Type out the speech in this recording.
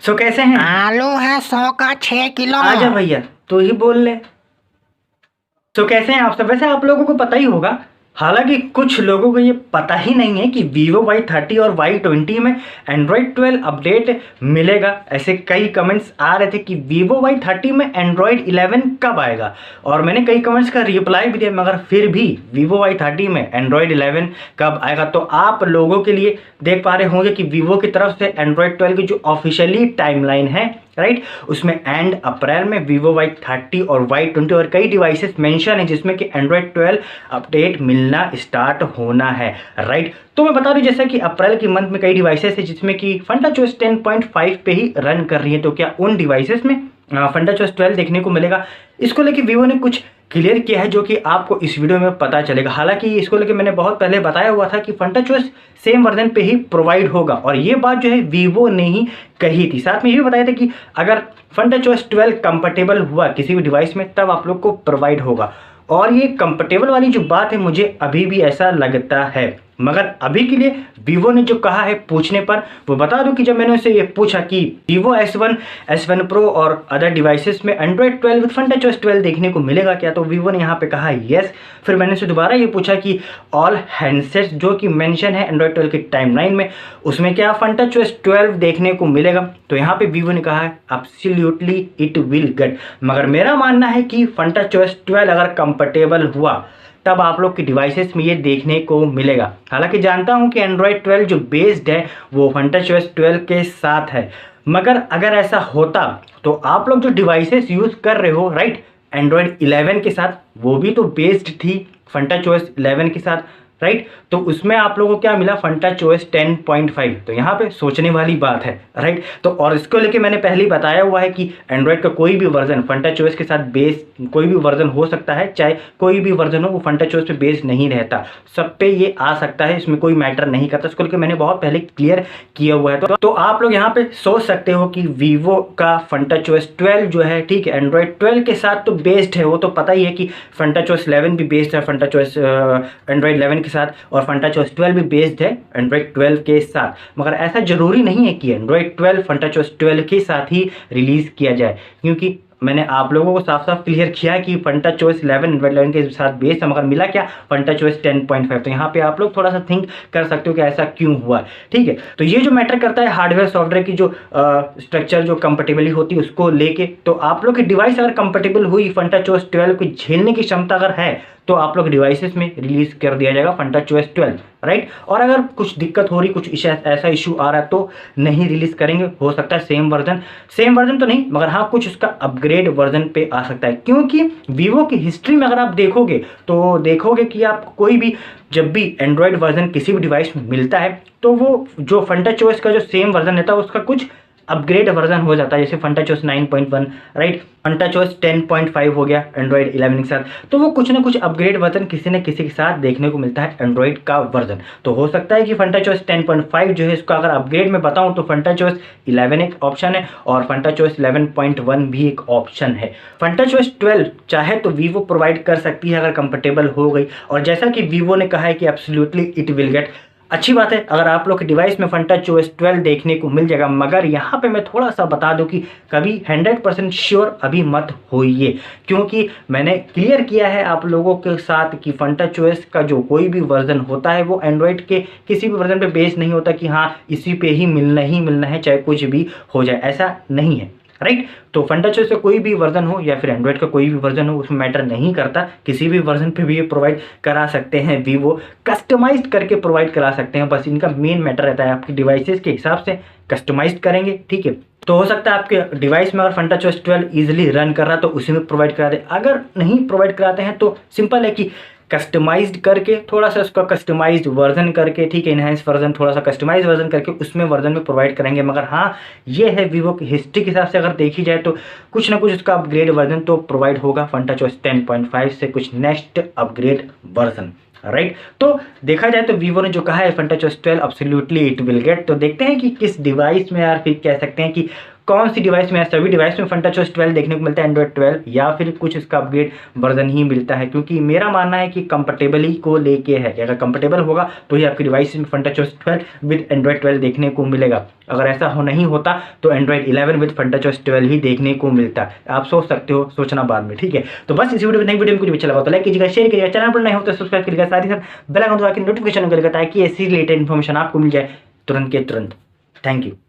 सो कैसे हैं? आलू है 100 का 6 किलो। आजा भैया, तू ही बोल ले। तो कैसे हैं आप सब? वैसे आप लोगों को पता ही होगा, हालांकि कुछ लोगों को ये पता ही नहीं है कि Vivo Y30 और Y20 में Android 12 अपडेट मिलेगा। ऐसे कई कमेंट्स आ रहे थे कि Vivo Y30 में Android 11 कब आएगा, और मैंने कई कमेंट्स का रिप्लाई भी दिया, मगर फिर भी Vivo Y30 में Android 11 कब आएगा। तो आप लोगों के लिए देख पा रहे होंगे कि Vivo की तरफ से Android 12 की जो ऑफिशियली टाइमलाइन है, राइट, उसमें एंड अप्रैल में Vivo Y30 और Y20 और कई डिवाइसेस मेंशन है जिसमें कि Android 12 अपडेट मिलना स्टार्ट होना है, राइट। तो मैं बता दूं, जैसा कि अप्रैल के मंथ में कई डिवाइसेस है जिसमें कि FuntaOS 10.5 पे ही रन कर रही है, तो क्या उन डिवाइसेस में FuntaOS 12 देखने को मिलेगा? इसको लेके Vivo ने कुछ क्लियर किया है जो कि आपको इस वीडियो में पता चलेगा। हालांकि इसको लेके मैंने बहुत पहले बताया हुआ था कि FuntaOS सेम वर्जन पे ही प्रोवाइड होगा, और ये बात जो है Vivo ने ही कही थी। साथ में ये भी बताया था कि अगर FuntaOS 12 कंफर्टेबल हुआ किसी भी डिवाइस में तब आप लोग को प्रोवाइड होगा, और ये कंफर्टेबल वाली जो बात है मुझे अभी भी ऐसा लगता है। मगर अभी के लिए Vivo ने जो कहा है पूछने पर, वो बता दूं कि जब मैंने उसे ये पूछा कि Vivo S1, S1 Pro और अदर डिवाइसेस में Android 12 विद FuntaOS 12 देखने को मिलेगा क्या, तो Vivo ने यहाँ पे कहा यस। फिर मैंने उसे दोबारा ये पूछा कि ऑल हैंडसेट्स जो कि मेंशन है Android 12 की टाइमलाइन में, उसमें क्या FuntaOS 12 देखने को मिलेगा, तो यहाँ पे Vivo ने कहा है एब्सोल्युटली इट विल गेट। मगर मेरा मानना है कि FuntaOS 12 अगर कंफर्टेबल हुआ तब आप लोग की डिवाइसेस में ये देखने को मिलेगा। हालांकि जानता हूं कि Android 12 जो बेस्ड है वो FuntaOS 12 के साथ है, मगर अगर ऐसा होता तो आप लोग जो डिवाइसेस यूज़ कर रहे हो, राइट, Android 11 के साथ, वो भी तो बेस्ड थी FuntaOS 11 के साथ, राइट, तो उसमें आप लोगों को क्या मिला? FuntaOS 10.5। तो यहाँ पे सोचने वाली बात है, राइट। तो और इसको लेके मैंने पहले ही बताया हुआ है कि एंड्रॉयड का कोई भी वर्जन FuntaOS के साथ बेस कोई भी वर्जन हो सकता है, चाहे कोई भी वर्जन हो, वो FuntaOS पे बेस नहीं रहता, सब पे ये आ सकता है, इसमें कोई मैटर नहीं करता। इसको लेके मैंने बहुत पहले क्लियर किया हुआ है। तो आप लोग यहाँ पे सोच सकते हो कि Vivo का FuntaOS 12 जो है, ठीक है, Android 12 के साथ तो बेस्ड है, वो तो पता ही है कि FuntaOS 11 भी बेस्ड है FuntaOS Android 11 के साथ, और FuntaOS 12 भी बेस्ड है Android 12 के साथ। मगर ऐसा जरूरी नहीं है कि Android 12 FuntaOS 12 के साथ ही रिलीज किया जाए, क्योंकि मैंने आप लोगों को साफ साफ क्लियर किया कि FuntaOS 11 Android 11 के साथ बेस है, मगर मिला क्या? FuntaOS 10.5। तो यहाँ पे आप लोग थोड़ा सा थिंक कर सकते हो कि ऐसा क्यों हुआ, ठीक है। तो ये जो मैटर करता है हार्डवेयर सॉफ्टवेयर की जो स्ट्रक्चर जो कंपेटेबली होती है उसको लेके, तो आप लोग की डिवाइस अगर कंपेटेबल हुई, FuntaOS 12 को झेलने की क्षमता अगर है, तो आप लोग डिवाइसेस में रिलीज कर दिया जाएगा FuntaOS 12, राइट। और अगर कुछ दिक्कत हो रही, कुछ ऐसा इशू आ रहा है, तो नहीं रिलीज करेंगे। हो सकता है सेम वर्जन तो नहीं, मगर हाँ कुछ उसका अपग्रेड वर्जन पे आ सकता है, क्योंकि Vivo की हिस्ट्री में अगर आप देखोगे तो देखोगे कि आप कोई भी जब भी एंड्रॉयड वर्जन किसी भी डिवाइस में मिलता है, तो वो जो FuntaOS का जो सेम वर्जन रहता है उसका कुछ अपग्रेड वर्जन हो जाता है, जैसे FuntaOS 9.1, राइट, FuntaOS 10.5 हो गया Android 11 के साथ। तो वो कुछ ना कुछ अपग्रेड वर्जन किसी न किसी के साथ देखने को मिलता है एंड्रॉयड का वर्जन। तो हो सकता है कि FuntaOS 10.5 जो है, इसको अगर अपग्रेड में बताऊं तो FuntaOS 11 एक ऑप्शन है, और FuntaOS 11.1 भी एक ऑप्शन है। FuntaOS 12 चाहे तो Vivo प्रोवाइड कर सकती है अगर कंफर्टेबल हो गई, और जैसा कि Vivo ने कहा है कि एब्सोल्युटली इट विल गेट। अच्छी बात है अगर आप लोग के डिवाइस में FuntaOS 12 देखने को मिल जाएगा, मगर यहाँ पे मैं थोड़ा सा बता दूं कि कभी 100% श्योर अभी मत होइए, क्योंकि मैंने क्लियर किया है आप लोगों के साथ कि FuntaOS का जो कोई भी वर्जन होता है वो एंड्रॉयड के किसी भी वर्जन पे बेस नहीं होता कि हाँ इसी पे ही मिलना है चाहे कुछ भी हो जाए, ऐसा नहीं है, राइट। तो FuntaOS से कोई भी वर्जन हो या फिर एंड्रॉयड का कोई भी वर्जन हो, उसमें मैटर नहीं करता, किसी भी वर्जन पे भी ये प्रोवाइड करा सकते हैं Vivo, कस्टमाइज्ड करके प्रोवाइड करा सकते हैं। बस इनका मेन मैटर रहता है आपकी डिवाइसेस के हिसाब से कस्टमाइज्ड करेंगे, ठीक है। तो हो सकता है आपके डिवाइस में अगर FuntaOS 12 इजीली रन कर रहा तो उसी में प्रोवाइड करा दे। अगर नहीं प्रोवाइड कराते हैं तो सिंपल है कि कस्टमाइज्ड करके थोड़ा सा उसका कस्टमाइज्ड वर्जन करके, ठीक है, इनहैंस वर्जन थोड़ा सा कस्टमाइज्ड वर्जन करके उसमें वर्जन में प्रोवाइड करेंगे। मगर हाँ ये है Vivo की हिस्ट्री के हिसाब से अगर देखी जाए तो कुछ ना कुछ उसका अपग्रेड वर्जन तो प्रोवाइड होगा FuntaOS 10.5 से कुछ नेक्स्ट अपग्रेड वर्जन, राइट। तो देखा जाए तो Vivo ने जो कहा है FuntaOS 12 absolutely it will get. तो देखते हैं कि किस डिवाइस में, यार फिर कह सकते हैं कि कौन सी डिवाइस में है, सभी डिवाइस में FunTouchOS 12 देखने को मिलता है, एंड्रॉइड 12, या फिर कुछ इसका अपग्रेड वर्जन ही मिलता है, क्योंकि मेरा मानना है कि कंफर्टेबली को लेके है कि अगर कंफर्टेबल होगा तो ही आपकी डिवाइस में FunTouchOS 12 विद एंड्रॉइड 12 देखने को मिलेगा। अगर ऐसा हो नहीं होता तो एंड्रॉइड 11 विद FunTouchOS 12 ही देखने को मिलता है। आप सोच सकते हो, सोचना बाद में, ठीक है। तो बस इस वीडियो में, नई वीडियो में कुछ भी अच्छा लगा तो लाइक कीजिएगा, शेयर कीजिएगा, चैनल पर नए हो तो सब्सक्राइब कीजिएगा, साथ ही साथ बेल आइकन दबा के नोटिफिकेशन करिएगा ताकि ऐसी रिलेटेड इन्फॉर्मेशन आपको मिल जाए तुरंत के तुरंत। Thank you.